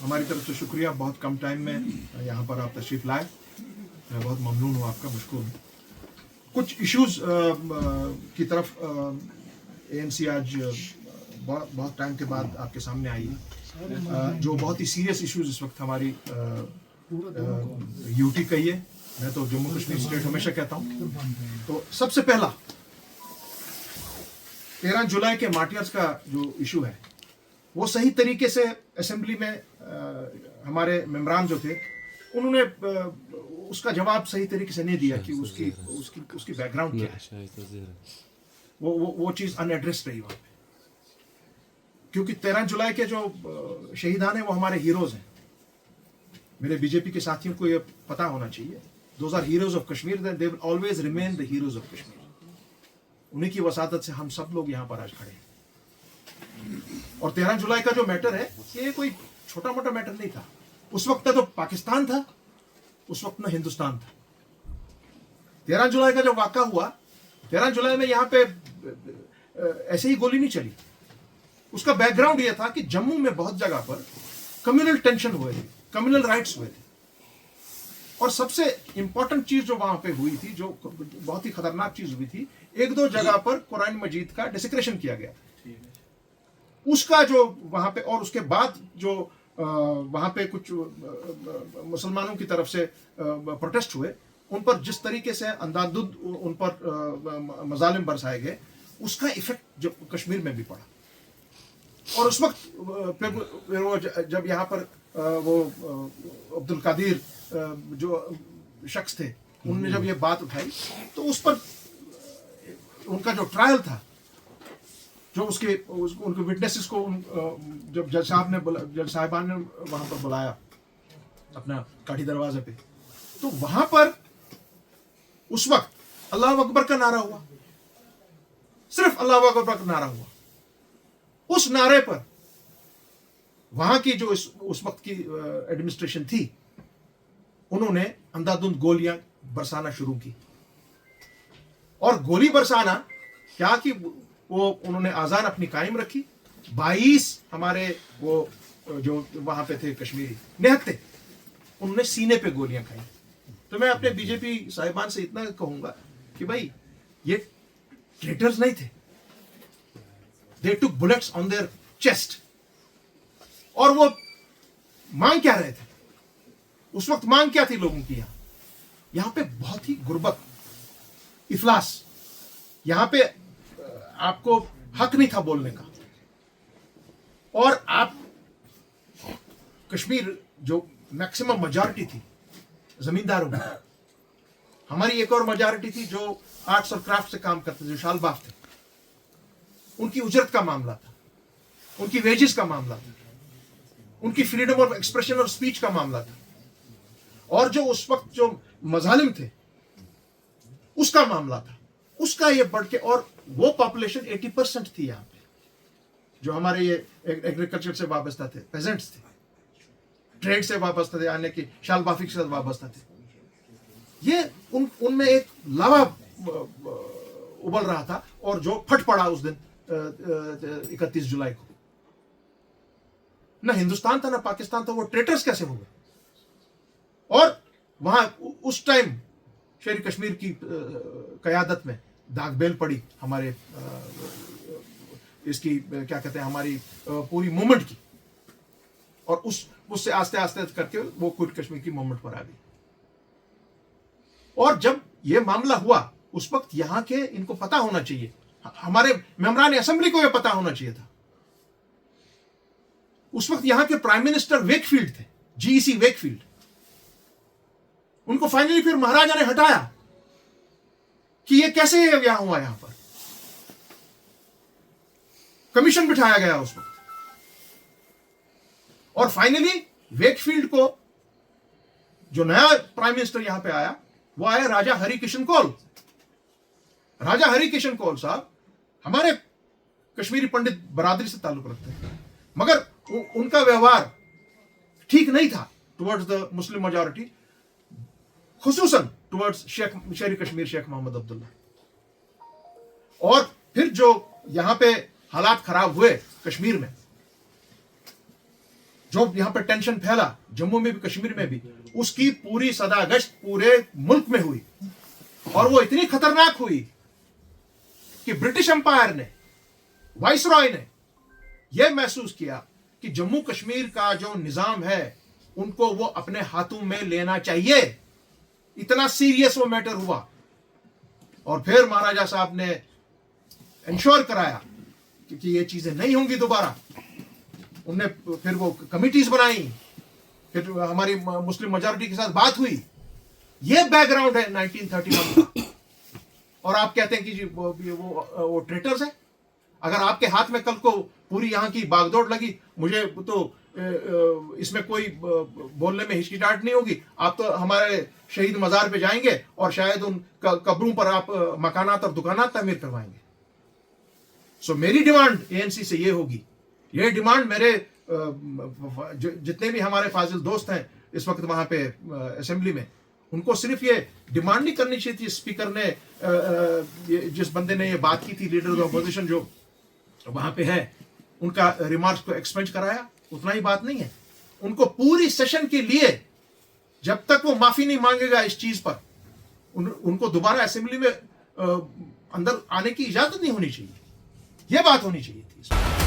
हमारी तरफ से शुक्रिया, बहुत कम टाइम में यहाँ पर आप तशरीफ़ लाए, मैं बहुत ममनून हूँ आपका, मशकूर हूँ। कुछ इश्यूज़ की तरफ ANC आज बहुत टाइम के बाद आपके सामने आई है, जो बहुत ही सीरियस इश्यूज़ इस वक्त हमारी यूटी कही है, मैं तो जम्मू कश्मीर स्टेट हमेशा कहता हूँ। तो सबसे पहला 13 जुलाई के मार्टियर्स का जो इशू है वो सही तरीके से असेंबली में हमारे मेम्बरान जो थे उन्होंने उसका जवाब सही तरीके से नहीं दिया कि उसकी बैकग्राउंड क्या है। वो चीज़ अनएड्रेस रही वहाँ पे, क्योंकि 13 जुलाई के जो शहीदान हैं वो हमारे हीरोज हैं। मेरे बीजेपी के साथियों को ये पता होना चाहिए, those are heroes of Kashmir, they will always remain the heroes of Kashmir. उन्हीं की वसादत से हम सब लोग यहाँ पर आज खड़े हैं। और 13 जुलाई का जो मैटर है ये कोई छोटा मोटा मैटर नहीं था। उस वक्त तो पाकिस्तान था, उस वक्त ना हिंदुस्तान था। 13 जुलाई का जो वाक़ा हुआ, 13 जुलाई में यहाँ पे ऐसे ही गोली नहीं चली। उसका बैकग्राउंड ये था कि जम्मू में बहुत जगह पर कम्युनल टेंशन हुए थे, कम्युनल राइट्स हुए थे। और सबसे इंपॉर्टेंट चीज जो वहां पे हुई थी, जो बहुत ही खतरनाक चीज हुई थी, एक दो जगह पर कुरान मजीद का डिसेक्रेशन किया गया। उसका जो वहां पे, और उसके बाद जो वहां पे कुछ मुसलमानों की तरफ से प्रोटेस्ट हुए, उन पर जिस तरीके से अंधाधुंध उन पर मजालिम बरसाए गए, उसका इफेक्ट कश्मीर में भी पड़ा। और उस वक्त फिर वो जब यहाँ पर वो अब्दुल कादिर जो शख्स थे, उन्होंने जब ये बात उठाई तो उस पर उनका जो ट्रायल था, जो उनके विटनेसेस को जब जज साहिबान ने वहां पर बुलाया अपना काठी दरवाजे पे, तो वहां पर उस वक्त अल्लाह अकबर का नारा हुआ, सिर्फ अल्लाह अकबर का नारा हुआ। उस नारे पर वहां की जो उस वक्त की एडमिनिस्ट्रेशन थी, उन्होंने अंधाधुंध गोलियां बरसाना शुरू की। और गोली बरसाना क्या कि वो उन्होंने आजान अपनी कायम रखी। 22 हमारे वो जो वहां पे थे कश्मीरी निहत्ते, उन्होंने सीने पे गोलियां खाई। तो मैं अपने बीजेपी साहिबान से इतना कहूंगा कि भाई ये ट्रेटर्स नहीं थे, दे टुक बुलेट्स ऑन देयर चेस्ट। और वो मांग क्या रहे थे उस वक्त? मांग क्या थी लोगों की? यहां पे बहुत ही गुर्बत, इफलास, यहां पे आपको हक नहीं था बोलने का। और आप कश्मीर जो मैक्सिमम मेजॉरिटी थी जमींदारों की, हमारी एक और मेजॉरिटी थी जो आर्ट्स और क्राफ्ट से काम करते थे, जो शालबाफ थे, उनकी उजरत का मामला था, उनकी वेजेस का मामला था, उनकी फ्रीडम ऑफ एक्सप्रेशन और स्पीच का मामला था। और जो उस वक्त जो मजालिम थे उसका मामला था, उसका ये बढ़ के, और वो पॉपुलेशन 80% थी यहाँ पे, जो हमारे ये एग्रीकल्चर से वाबस्ता थे, पेजेंट्स थे, ट्रेड से वाबस्ता थे, यानी कि शालबाफी से वाबस्ता थे। ये उनमें एक लावा उबल रहा था, और जो फट पड़ा उस दिन 31 जुलाई को। ना हिंदुस्तान था ना पाकिस्तान था, वो ट्रेटर्स कैसे हो गए? और वहां उस टाइम शेर कश्मीर की कयादत में दागबेल पड़ी हमारे इसकी क्या कहते हैं, हमारी पूरी मूवमेंट की। और उससे आस्ते आस्ते करके वो क्विट कश्मीर की मूवमेंट पर आ गई। और जब ये मामला हुआ उस वक्त यहाँ के इनको पता होना चाहिए, हमारे मेंबरान असेंबली को यह पता होना चाहिए था। उस वक्त यहाँ के प्राइम मिनिस्टर वेकफील्ड थे, जीईसी वेकफील्ड। उनको फाइनली फिर महाराजा ने हटाया कि ये कैसे यहां हुआ। यहां पर कमीशन बिठाया गया उस वक्त, और फाइनली वेकफील्ड को जो नया प्राइम मिनिस्टर यहां पे आया, वो आया राजा हरिकिशन कौल। राजा हरिकिशन कौल साहब हमारे कश्मीरी पंडित बरादरी से ताल्लुक रखते हैं, मगर उनका व्यवहार ठीक नहीं था टुवर्ड्स द मुस्लिम मेजॉरिटी, खुसूसन टुवर्ड्स शेर कश्मीर शेख मोहम्मद अब्दुल्ला। और फिर जो यहां पे हालात खराब हुए कश्मीर में, जो यहाँ पर टेंशन फैला जम्मू में भी कश्मीर में भी, उसकी पूरी सदागश्त पूरे मुल्क में हुई, और वो इतनी खतरनाक हुई कि ब्रिटिश एम्पायर ने, वाइसरॉय ने यह महसूस किया कि जम्मू कश्मीर का जो निजाम है उनको वो अपने हाथों में लेना चाहिए। इतना सीरियस वो मैटर हुआ, और फिर महाराजा साहब ने इंश्योर कराया कि ये चीजें नहीं होंगी दोबारा। उनने फिर वो कमिटीज बनाई, फिर हमारी मुस्लिम मेजॉरिटी के साथ बात हुई। ये बैकग्राउंड है 1931 का। और आप कहते हैं कि जी वो ट्रेटर्स है। अगर आपके हाथ में कल को पूरी यहाँ की बागदौड़ लगी, मुझे तो इसमें कोई बोलने में हिचकिचाहट नहीं होगी। आप तो हमारे शहीद मजार पे जाएंगे और शायद उन कब्रों पर आप मकानात और दुकानात तामीर करवाएंगे। सो मेरी डिमांड एएनसी से ये होगी, ये डिमांड मेरे जितने भी हमारे फाजिल दोस्त हैं इस वक्त वहां पे असेंबली में, उनको सिर्फ ये डिमांड नहीं करनी चाहिए थी। स्पीकर ने जिस बंदे ने ये बात की थी, लीडर ऑफ अपोजिशन जो वहां पे है, उनका रिमार्क्स को एक्सपेंड कराया, उतना ही बात नहीं है। उनको पूरी सेशन के लिए जब तक वो माफी नहीं मांगेगा इस चीज पर, उनको दोबारा असेंबली में अंदर आने की इजाजत नहीं होनी चाहिए। यह बात होनी चाहिए थी।